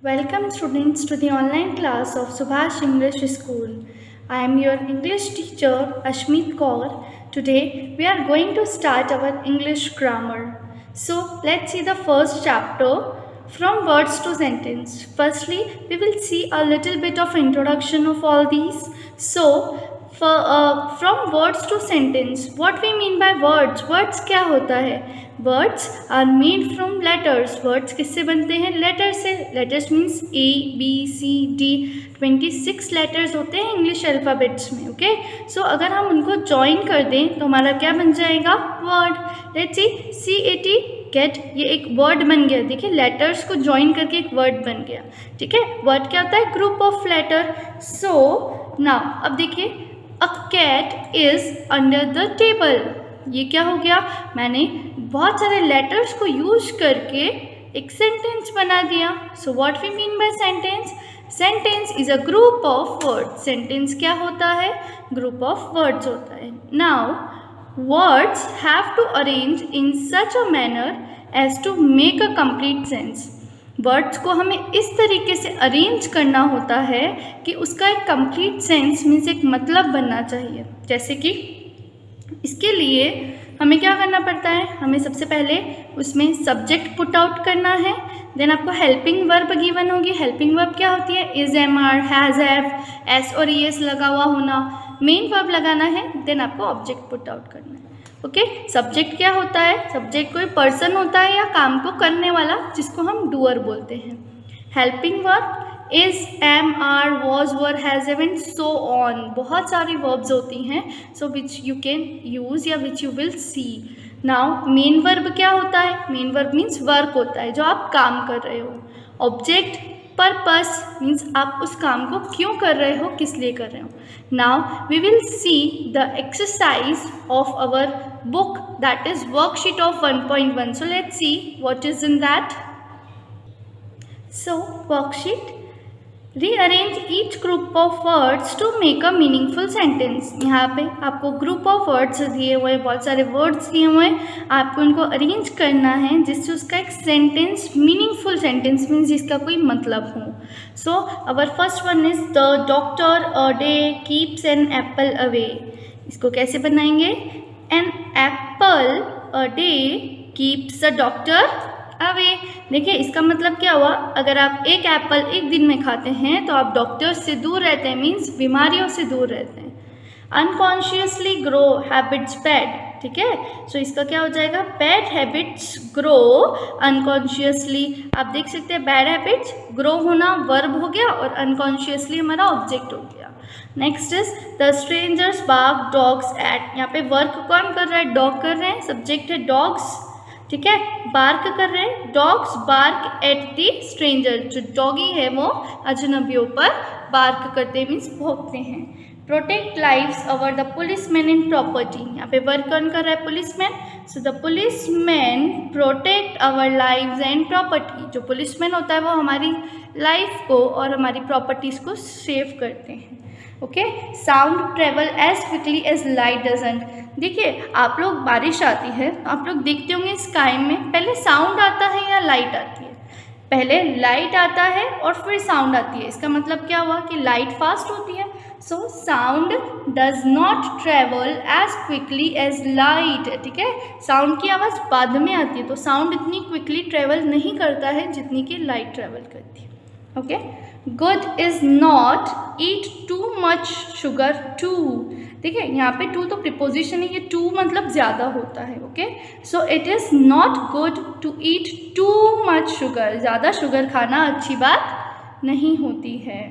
Welcome students to the online class of Subhash English School. I am your English teacher Ashmeet Kaur. Today we are going to start our English grammar. So let's see the first chapter from words to sentence. Firstly, we will see a little bit of introduction of all these. From words to sentence, what we mean by words? Words क्या होता है? Words are made from letters. Words किससे बनते हैं? Letters से. Letters means A, B, C, D. 26 letters होते हैं English alphabets में. ओके, सो अगर हम उनको ज्वाइन कर दें तो हमारा क्या बन जाएगा? Word. Let's see CAT get, ये एक वर्ड बन गया. देखिए, लेटर्स को ज्वाइन करके एक वर्ड बन गया. ठीक है, वर्ड क्या होता है? Group of letter. So now अब देखिए, a cat is under the table. ये क्या हो गया? मैंने बहुत सारे लेटर्स को यूज करके एक सेंटेंस बना दिया. So what we mean by sentence? Sentence is a group of words. Sentence क्या होता है? ग्रुप ऑफ वर्ड्स होता है. Now words have to arrange in such a manner as to make a complete sense. Words को हमें इस तरीके से अरेंज करना होता है कि उसका एक कंप्लीट सेंस मीन्स एक मतलब बनना चाहिए. जैसे कि इसके लिए हमें क्या करना पड़ता है? हमें सबसे पहले उसमें सब्जेक्ट पुट आउट करना है. देन आपको हेल्पिंग वर्ब गिवन होगी. हेल्पिंग वर्ब क्या होती है? Is, am, are, has, have, S और ईएस लगा हुआ होना. मेन वर्ब लगाना है. देन आपको ऑब्जेक्ट पुट आउट करना है. ओके, सब्जेक्ट क्या होता है? सब्जेक्ट कोई पर्सन होता है या काम को करने वाला, जिसको हम डूअर बोलते हैं. Helping verb is, am, are, was, were, has, have and so on. बहुत सारी वर्ब्स होती हैं, so which you can use या which you will see. Now main verb क्या होता है? मेन वर्ब मीन्स वर्क होता है, जो आप काम कर रहे हो. ऑब्जेक्ट पर्पस मीन्स आप उस काम को क्यों कर रहे हो, किस लिए कर रहे हो. Now we will see the exercise of our book, that is worksheet of 1.1. so let's see what is in that. So worksheet, rearrange each group of words to make a meaningful sentence. यहाँ पे आपको group of words दिए हुए, बहुत सारे words दिए हुए हैं, आपको उनको अरेंज करना है जिससे उसका एक सेंटेंस, मीनिंगफुल सेंटेंस मीन्स जिसका कोई मतलब हो. So our first one is the doctor a day keeps an apple away. इसको कैसे बनाएंगे? An apple a day keeps the doctor away. देखिए, इसका मतलब क्या हुआ? अगर आप एक एप्पल एक दिन में खाते हैं तो आप डॉक्टर से दूर रहते हैं, मीन्स बीमारियों से दूर रहते हैं. Unconsciously grow habits bad. ठीक है, सो इसका क्या हो जाएगा? Bad habits grow unconsciously. आप देख सकते हैं, बैड हैबिट्स ग्रो होना वर्ब हो गया और अनकॉन्शियसली हमारा ऑब्जेक्ट हो गया. Next is the strangers bark dogs at. यहाँ पे वर्क कौन कर रहा है? डॉग कर रहे हैं, सब्जेक्ट है डॉग्स. ठीक है, बार्क कर रहे हैं, dogs bark at the stranger. जो डॉगी है वो अजनबियों पर बार्क करते हैं, मीन्स भौंकते हैं. Protect lives our the policeman in property. यहाँ पे वर्क कौन कर रहा है? Policeman. So the policeman protect our lives and property. जो पुलिसमैन होता है वो हमारी लाइफ को और हमारी प्रॉपर्टीज को सेव करते हैं. Okay, sound travel as quickly as light doesn't. देखिए, आप लोग, बारिश आती है, आप लोग देखते होंगे स्काई में पहले साउंड आता है या लाइट आती है? पहले लाइट आता है और फिर साउंड आती है. इसका मतलब क्या हुआ? कि लाइट फास्ट होती है. So sound does not travel as quickly as light. ठीक है, साउंड की आवाज़ बाद में आती है, तो साउंड इतनी क्विकली ट्रेवल नहीं करता है जितनी कि लाइट ट्रेवल करती है. Okay, good is not eat too much sugar to. देखिए, यहाँ पे टू तो प्रिपोजिशन है, ये टू मतलब ज़्यादा होता है. Okay, so it is not good to eat too much sugar. ज़्यादा शुगर खाना अच्छी बात नहीं होती है.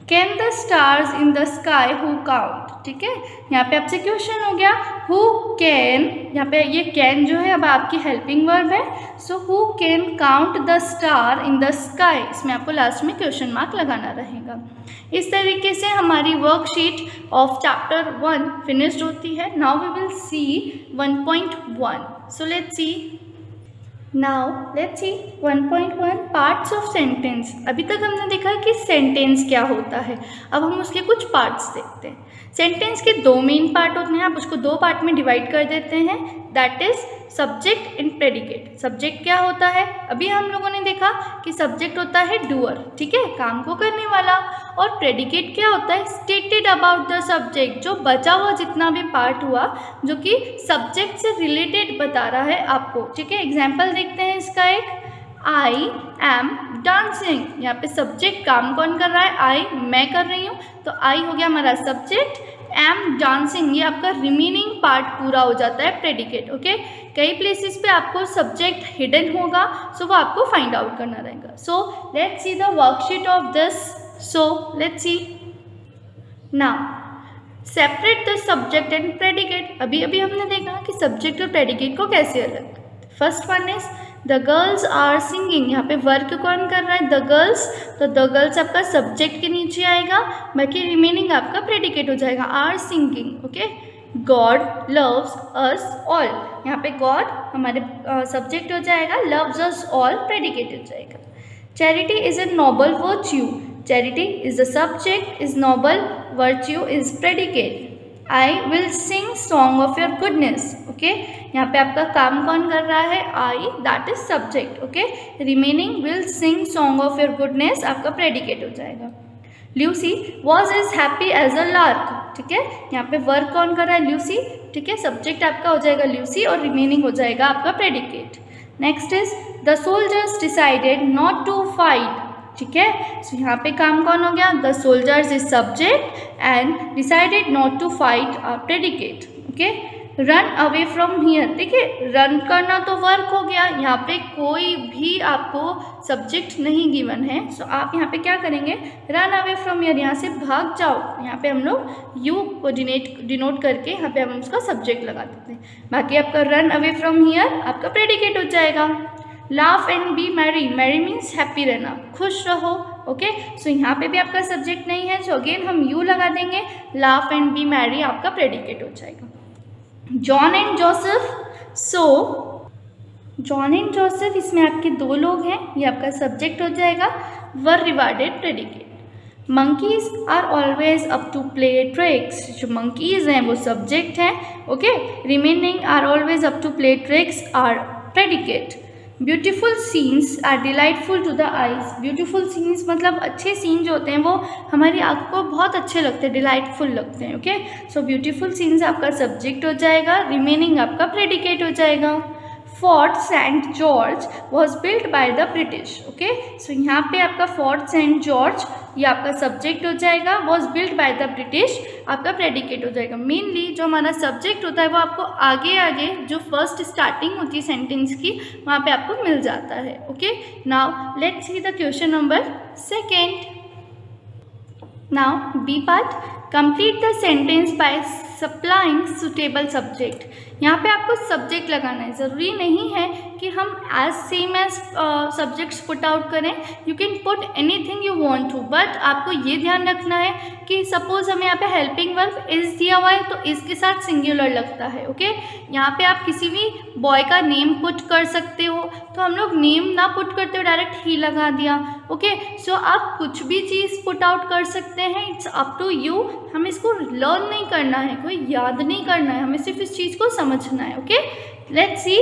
Can the stars in the sky who count. ठीक है, यहाँ पे आपसे क्वेश्चन हो गया हु कैन. यहाँ पे ये कैन जो है अब आपकी हेल्पिंग वर्ब है. So who can count the star in the sky. इसमें आपको लास्ट में क्वेश्चन मार्क लगाना रहेगा. इस तरीके से हमारी वर्कशीट ऑफ चैप्टर 1 फिनिश्ड होती है. Now we will see 1.1. So let's see. Now let's see 1.1 parts of sentence. अभी तक हमने देखा कि सेंटेंस क्या होता है, अब हम उसके कुछ पार्ट्स देखते हैं. सेंटेंस के दो मेन पार्ट होते हैं, आप उसको दो पार्ट में डिवाइड कर देते हैं. That is subject and predicate. Subject क्या होता है, अभी हम लोगों ने देखा कि सब्जेक्ट होता है डूअर, ठीक है, काम को करने वाला, और प्रेडिकेट क्या होता है, स्टेटेड अबाउट द सब्जेक्ट, जो बचा हुआ जितना भी पार्ट हुआ जो कि सब्जेक्ट से रिलेटेड बता रहा है आपको, ठीक है। एग्जाम्पल देखते हैं इसका एक, आई एम डांसिंग, यहाँ पे सब्जेक्ट काम कौन कर रहा है, आई, मैं कर रही हूँ, तो आई हो गया हमारा सब्जेक्ट, एम डांसिंग ये आपका रिमेनिंग पार्ट पूरा हो जाता है प्रेडिकेट, ओके। कई प्लेसेस पे आपको सब्जेक्ट हिडन होगा, सो वो आपको फाइंड आउट करना रहेगा। सो let's see the worksheet of this, so let's see now separate the subject and predicate. अभी अभी हमने देखा कि सब्जेक्ट और प्रेडिकेट को कैसे अलग, first one is the girls are singing, यहाँ पे वर्क कौन कर रहा है, द गर्ल्स, तो द गर्ल्स आपका सब्जेक्ट के नीचे आएगा, बाकी रिमेनिंग आपका प्रेडिकेट हो जाएगा, are singing, okay. God loves us all, यहाँ पे गॉड हमारे सब्जेक्ट हो जाएगा, लव्स अस ऑल प्रेडिकेट हो जाएगा। Charity is a noble virtue, charity is the subject, is noble, virtue is predicate. I will sing song of your goodness, okay, यहाँ पे आपका काम कौन कर रहा है, I, that is subject, okay. Remaining will sing song of your goodness आपका predicate हो जाएगा। Lucy was is happy as a lark, ठीक है, यहाँ पे वर्क कौन कर रहा है, ल्यूसी, ठीक है, सब्जेक्ट आपका हो जाएगा ल्यूसी और रिमेनिंग हो जाएगा आपका predicate. Next is the soldiers decided not to fight, ठीक है, सो यहाँ पे काम कौन हो गया, the soldiers is subject and decided not to fight predicate, okay. Run away from here, ठीक है, रन करना तो वर्क हो गया, यहाँ पे कोई भी आपको सब्जेक्ट नहीं गिवन है, सो आप यहाँ पे क्या करेंगे, रन अवे फ्रॉम हियर, यहाँ से भाग जाओ, यहाँ पे हम लोग यू को डिनोट करके यहाँ पे हम उसका सब्जेक्ट लगा देते हैं, बाकी आपका रन अवे फ्रॉम हियर आपका प्रेडिकेट हो जाएगा। Laugh and be merry, merry means happy रहना, खुश रहो, ओके, सो यहाँ पे भी आपका सब्जेक्ट नहीं है, सो अगेन हम यू लगा देंगे, लाफ एंड बी मैरी आपका प्रेडिकेट हो जाएगा। John and Joseph, so John and Joseph इसमें आपके दो लोग हैं, ये आपका सब्जेक्ट हो जाएगा, were rewarded predicate. Monkeys are always up to play tricks, जो मंकीज हैं वो सब्जेक्ट हैं, okay. Remaining are always up to play tricks are predicate. Beautiful scenes are delightful to the eyes, beautiful scenes मतलब अच्छे scene जो होते हैं वो हमारी आँख को बहुत अच्छे लगते हैं, डिलाइटफुल लगते हैं, ओके। सो ब्यूटीफुल सीन्स आपका सब्जेक्ट हो जाएगा, रिमेनिंग आपका प्रेडिकेट हो जाएगा। Fort Saint George was built by the British, okay, so यहाँ पे आपका फोर्ट सेंट जॉर्ज ये आपका सब्जेक्ट हो जाएगा, was built by the British आपका प्रेडिकेट हो जाएगा। मेनली जो हमारा सब्जेक्ट होता है वो आपको आगे आगे जो फर्स्ट स्टार्टिंग होती है सेंटेंस की वहाँ पे आपको मिल जाता है, okay. Now let's see the question number second. Now B part, complete the sentence by supplying suitable subject. यहाँ पे आपको सब्जेक्ट लगाना है, ज़रूरी नहीं है कि हम as same as subjects put out करें, you can put anything you want to, but आपको ये ध्यान रखना है कि सपोज हमें यहाँ पे हेल्पिंग वर्ब इज दिया हुआ है तो इसके साथ सिंगुलर लगता है, ओके। यहाँ पे आप किसी भी बॉय का नेम पुट कर सकते हो, तो हम लोग नेम ना पुट करते हो डायरेक्ट ही लगा दिया, ओके। सो आप कुछ भी चीज़ पुट आउट कर सकते हैं, इट्स अप टू यू, हमें इसको लर्न नहीं करना है, कोई याद नहीं करना है, हमें सिर्फ इस चीज़ को समझना है, okay. Let's see,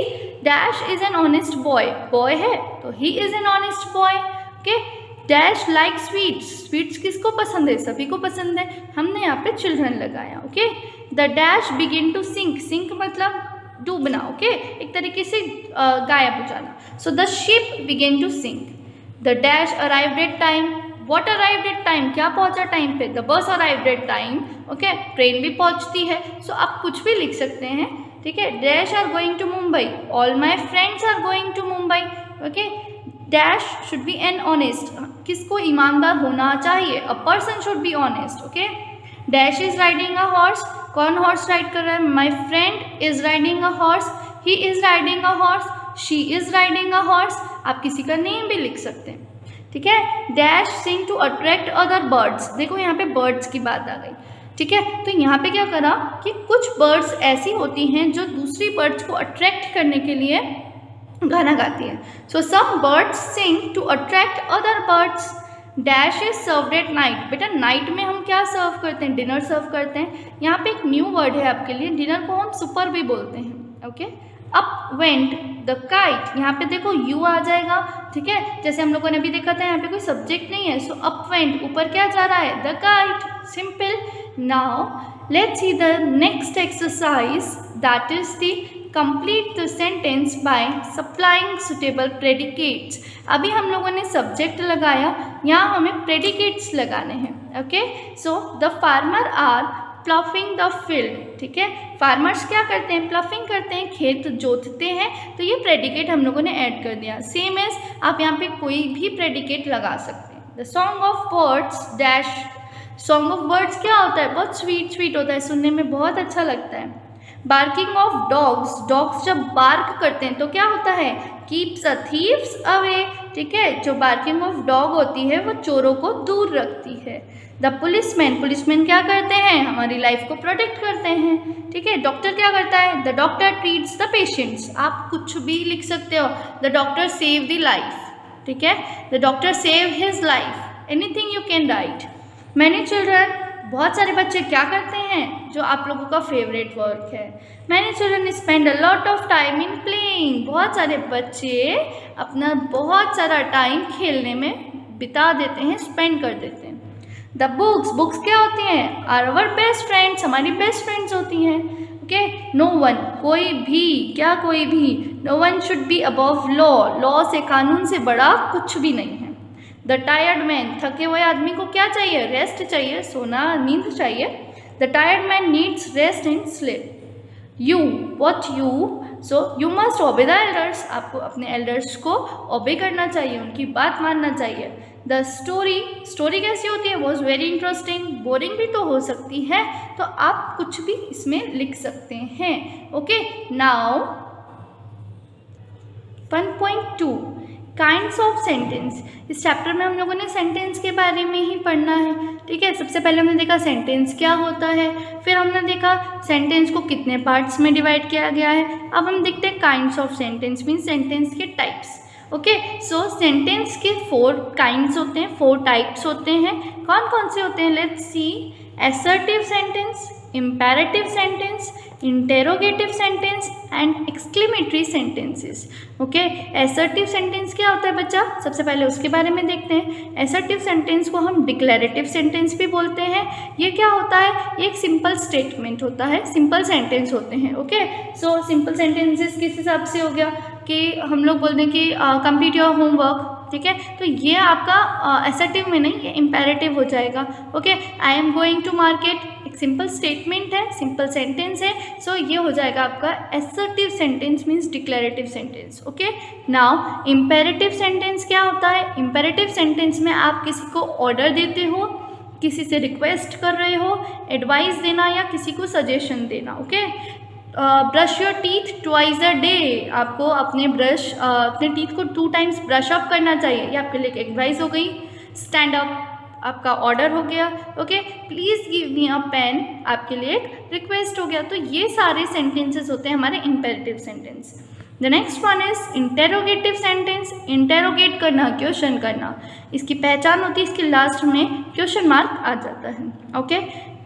dash is an honest boy, boy है तो he is an honest boy, okay. Dash like sweets, sweets किसको पसंद है, सभी को पसंद है, हमने यहाँ पे चिल्ड्रन लगाया, okay. The dash begin to sink, sink मतलब डूबना, ओके, एक तरीके से गायब हो जाना। So the ship begin to sink. The dash arrived at time, what arrived at time, क्या पहुंचा टाइम पे, the bus arrived at time, okay, train भी पहुंचती है, सो आप कुछ भी लिख सकते हैं, ठीक है। Dash are going to Mumbai, all my friends are going to Mumbai, okay. Dash should be an honest, किसको ईमानदार होना चाहिए, a person should be honest, okay. Dash is riding a horse, कौन हॉर्स राइड कर रहा है, my friend is riding a horse, he is riding a horse, she is riding a horse, आप किसी का नेम भी लिख सकते हैं, ठीक है। Dash sing to attract other birds, देखो यहाँ पे बर्ड्स की बात आ गई, ठीक है। तो यहाँ पे क्या करा कि कुछ बर्ड्स ऐसी होती हैं जो दूसरी बर्ड्स को अट्रैक्ट करने के लिए गाना गाती है। So some birds sing to attract other birds. Dash is served at night, बेटा नाइट में हम क्या सर्व करते हैं, डिनर सर्व करते हैं। यहाँ पे एक न्यू वर्ड है आपके लिए, डिनर को हम सुपर भी बोलते हैं, okay. Up went the kite, यहाँ पे देखो यू आ जाएगा, ठीक है, जैसे हम लोगों ने अभी देखा था यहाँ पे कोई सब्जेक्ट नहीं है, सो अप वेंट ऊपर क्या जा रहा है, the kite, simple. Now let's see the next exercise, that is the complete the sentence by supplying suitable predicates. अभी हम लोगों ने सब्जेक्ट लगाया, यहाँ हमें प्रेडिकेट्स लगाने हैं। Okay, so the farmer are ploughing the field, ठीक है, फार्मर्स क्या करते हैं, प्लफिंग करते हैं, खेत जोतते हैं, तो ये प्रेडिकेट हम लोगों ने ऐड कर दिया। सेम एज आप यहाँ पे कोई भी प्रेडिकेट लगा सकते हैं। The song of birds dash, song of birds क्या होता है, बहुत स्वीट स्वीट होता है, सुनने में बहुत अच्छा लगता है। बार्किंग ऑफ डॉग्स, डॉग्स जब बार्क करते हैं तो क्या होता है, कीप्स अ थीव्स अवे, ठीक है, जो बार्किंग ऑफ डॉग होती है वो चोरों को दूर रखती है। द पुलिसमैन, पुलिसमैन क्या करते हैं, हमारी लाइफ को प्रोटेक्ट करते हैं, ठीक है। डॉक्टर क्या करता है, the doctor treats the patients, आप कुछ भी लिख सकते हो, the doctor save the life, ठीक है, the doctor save his life, anything you can write. Many children, बहुत सारे बच्चे क्या करते हैं, जो आप लोगों का फेवरेट वर्क है, many children spend a lot of time in playing, बहुत सारे बच्चे अपना बहुत सारा टाइम खेलने में बिता देते हैं, स्पेंड कर देते हैं। द बुक्स, बुक्स क्या होती हैं, आर अवर बेस्ट फ्रेंड्स, हमारी बेस्ट फ्रेंड्स होती हैं। ओके, नो वन, कोई भी, क्या कोई भी, no one should be above law, law से, कानून से बड़ा कुछ भी नहीं है। द टायर्ड मैन, थके हुए आदमी को क्या चाहिए, रेस्ट चाहिए, सोना, नींद चाहिए। The tired man needs rest and sleep. You, what you, so you must obey the elders, आपको अपने एल्डर्स को ओबे करना चाहिए, उनकी बात मानना चाहिए। द स्टोरी, स्टोरी कैसी होती है, वॉज वेरी इंटरेस्टिंग, बोरिंग भी तो हो सकती है, तो आप कुछ भी इसमें लिख सकते हैं। Okay, now 1.2 kinds of sentence. इस चैप्टर में हम लोगों ने सेंटेंस के बारे में ही पढ़ना है, ठीक है। सबसे पहले हमने देखा सेंटेंस क्या होता है, फिर हमने देखा सेंटेंस को कितने पार्ट्स में डिवाइड किया गया है। अब हम देखते हैं kinds of sentence, means sentence के टाइप्स। ओके, सो सेंटेंस के 4 काइंड्स होते हैं, 4 टाइप्स होते हैं। कौन कौन से होते हैं, let's see. Assertive sentence, imperative sentence, interrogative sentence and exclamatory sentences. Okay, assertive sentence क्या होता है बच्चा, सबसे पहले उसके बारे में देखते हैं। एसर्टिव सेंटेंस को हम डिक्लेरेटिव सेंटेंस भी बोलते हैं। ये क्या होता है, ये एक सिंपल स्टेटमेंट होता है, सिंपल सेंटेंस होते हैं। ओके, सो सिंपल सेंटेंसेस किस हिसाब से हो गया कि हम लोग बोल दें कि कंप्लीट योर होमवर्क, ठीक है, तो ये आपका एसर्टिव में नहीं, ये इम्पेरेटिव हो जाएगा। Okay, I am going to market, एक सिंपल स्टेटमेंट है, सिंपल सेंटेंस है, सो ये हो जाएगा आपका assertive sentence, means declarative sentence. Okay, now imperative sentence क्या होता है, इम्पेरेटिव सेंटेंस में आप किसी को ऑर्डर देते हो, किसी से रिक्वेस्ट कर रहे हो, एडवाइस देना या किसी को सजेशन देना। Okay, brush your teeth twice a day, आपको अपने टीथ को 2 टाइम्स ब्रश अप करना चाहिए, ये आपके लिए एक एडवाइस हो गई। स्टैंड अप आपका ऑर्डर हो गया। Okay, please give me a pen आपके लिए एक रिक्वेस्ट हो गया। तो ये सारे सेंटेंसेस होते हैं हमारे imperative sentence. The next one is interrogative sentence, interrogate करना, क्वेश्चन करना, इसकी पहचान होती है, इसके लास्ट में क्वेश्चन मार्क आ जाता है। Okay,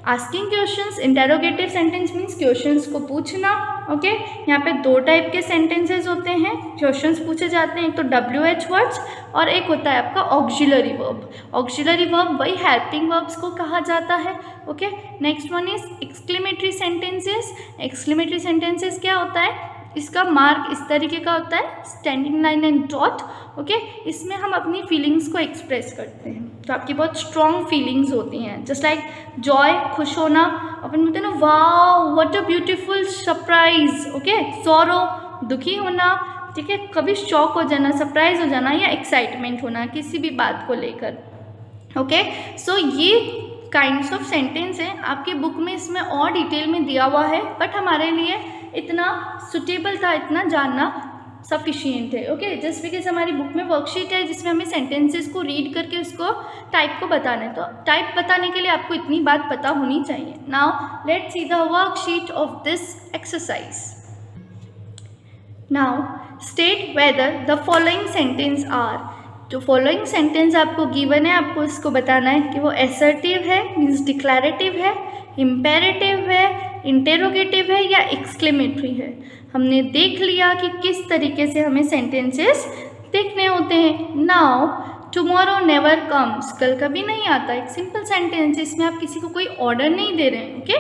asking questions, interrogative sentence means questions को पूछना। ओके, यहाँ पे 2 टाइप के सेंटेंसेस होते हैं, क्वेश्चंस पूछे जाते हैं, एक तो WH वर्ड्स और एक होता है आपका ऑक्सिलरी वर्ब। ऑक्सिलरी वर्ब वही हेल्पिंग वर्ब्स को कहा जाता है। Okay, next one is exclamatory sentences. Exclamatory sentences क्या होता है, इसका मार्क इस तरीके का होता है, standing line and dot. Okay, इसमें हम अपनी फीलिंग्स को एक्सप्रेस करते हैं, तो आपकी बहुत स्ट्रॉन्ग फीलिंग्स होती हैं, जस्ट लाइक जॉय, खुश होना, अपन बोलते हैं ना, wow what a beautiful surprise. Okay, sorrow, दुखी होना, ठीक है, कभी शॉक हो जाना, सरप्राइज हो जाना या एक्साइटमेंट होना किसी भी बात को लेकर। ओके, सो ये काइंड्स ऑफ सेंटेंस हैं, आपकी बुक में इसमें और डिटेल में दिया हुआ है, बट हमारे लिए इतना सुटेबल था, इतना जानना सफिशिएंट है। ओके, जस्ट बिकॉज हमारी बुक में वर्कशीट है जिसमें हमें सेंटेंसेस को रीड करके उसको टाइप को बताना है, तो टाइप बताने के लिए आपको इतनी बात पता होनी चाहिए। Now let's see the worksheet of this exercise. Now state whether the following sentence are, जो फॉलोइंग सेंटेंस आपको गिवन है, आपको इसको बताना है कि वो एसर्टिव है, मीन्स डिक्लेरेटिव है, इम्पेरेटिव है, इंटेरोगेटिव है या एक्सक्लेमेटरी है। हमने देख लिया कि किस तरीके से हमें सेंटेंसेस देखने होते हैं। नाउ टुमारो नेवर कम्स, कल कभी नहीं आता, एक सिंपल सेंटेंस, इसमें आप किसी को कोई ऑर्डर नहीं दे रहे हैं। Okay,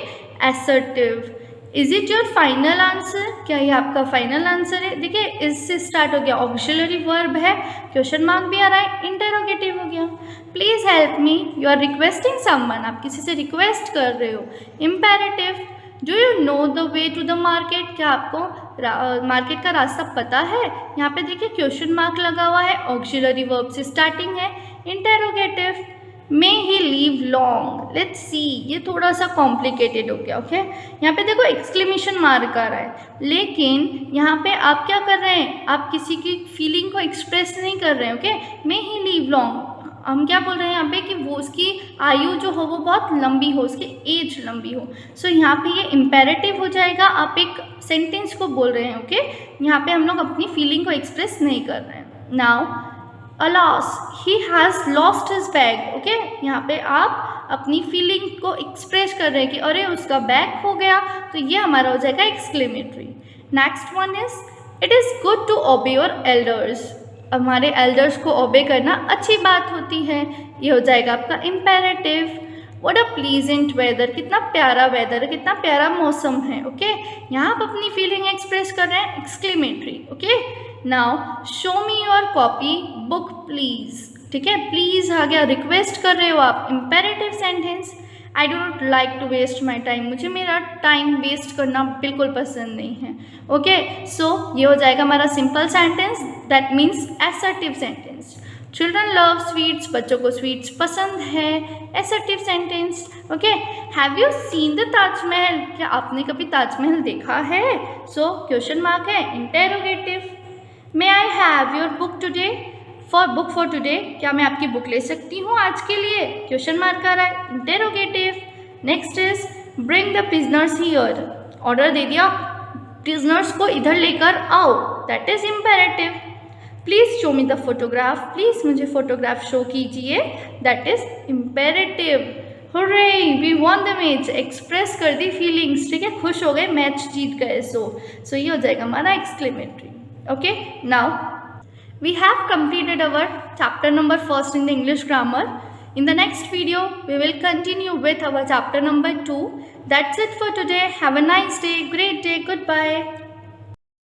assertive. Is it your final answer, क्या ये आपका फाइनल आंसर है? देखिए इससे स्टार्ट हो गया, ऑक्सिलरी वर्ब है, क्वेश्चन मार्क भी आ रहा है, इंटेरोगेटिव हो गया। Please help me, you are requesting someone, आप किसी से रिक्वेस्ट कर रहे हो। Imperative, do you know the way to the market, क्या आपको मार्केट का रास्ता पता है? यहाँ पे देखिए क्वेश्चन मार्क लगा हुआ है, ऑक्सिलरी वर्ब से स्टार्टिंग है। Interrogative, may he leave long, let's see, ये थोड़ा सा कॉम्प्लिकेटेड हो गया। ओके, यहाँ पे देखो एक्सक्लेमेशन मार्क आ रहा है, लेकिन यहाँ पे आप क्या कर रहे हैं, आप किसी की फीलिंग को एक्सप्रेस नहीं कर रहे हैं। ओके, मे ही लीव लॉन्ग, हम क्या बोल रहे हैं यहाँ पे कि वो उसकी आयु जो हो वो बहुत लंबी हो, उसकी एज लंबी हो। सो यहाँ पे ये इम्पेरेटिव हो जाएगा, आप एक सेंटेंस को बोल रहे हैं। ओके, यहाँ पे हम लोग अपनी फीलिंग को एक्सप्रेस नहीं कर रहे हैं। Now alas he has lost his bag, okay, यहाँ पे आप अपनी फीलिंग को एक्सप्रेस कर रहे हैं कि अरे उसका बैग खो गया, तो ये हमारा हो जाएगा exclamatory. Next one is it is good to obey your elders, हमारे एल्डर्स को ओबे करना अच्छी बात होती है, ये हो जाएगा आपका imperative. What a pleasant weather, कितना प्यारा वेदर है, कितना प्यारा मौसम है। ओके, यहाँ आप अपनी फीलिंग एक्सप्रेस कर रहे हैं, exclamatory. Okay, now show me your copy book please, ठीक है, प्लीज आ गया, रिक्वेस्ट कर रहे हो आप, imperative sentence. I do not like to waste my time, मुझे मेरा टाइम वेस्ट करना बिल्कुल पसंद नहीं है। ओके, सो ये हो जाएगा हमारा simple sentence, that means assertive sentence. Children love sweets, बच्चों को स्वीट्स पसंद है, assertive sentence. Okay, have you seen the Taj Mahal, क्या आपने कभी ताजमहल देखा है? सो क्वेश्चन मार्क है, interrogative. May I have your book today, for today, क्या मैं आपकी बुक ले सकती हूँ आज के लिए? क्वेश्चन मार्क आ रहा है, interrogative. Next is bring the prisoners here, order दे दिया, प्रिजनर्स को इधर लेकर आओ, that is imperative. Please show me the photograph, please मुझे फोटोग्राफ शो कीजिए, that is imperative. Hurray, we won the match, express कर दी फीलिंग्स, ठीक है, खुश हो गए, मैच जीत गए। सो ये हो जाएगा हमारा exclamatory. Okay, now we have completed our chapter number 1 in the English grammar. In the next video, we will continue with our chapter number 2. That's it for today. Have a nice day, great day, goodbye.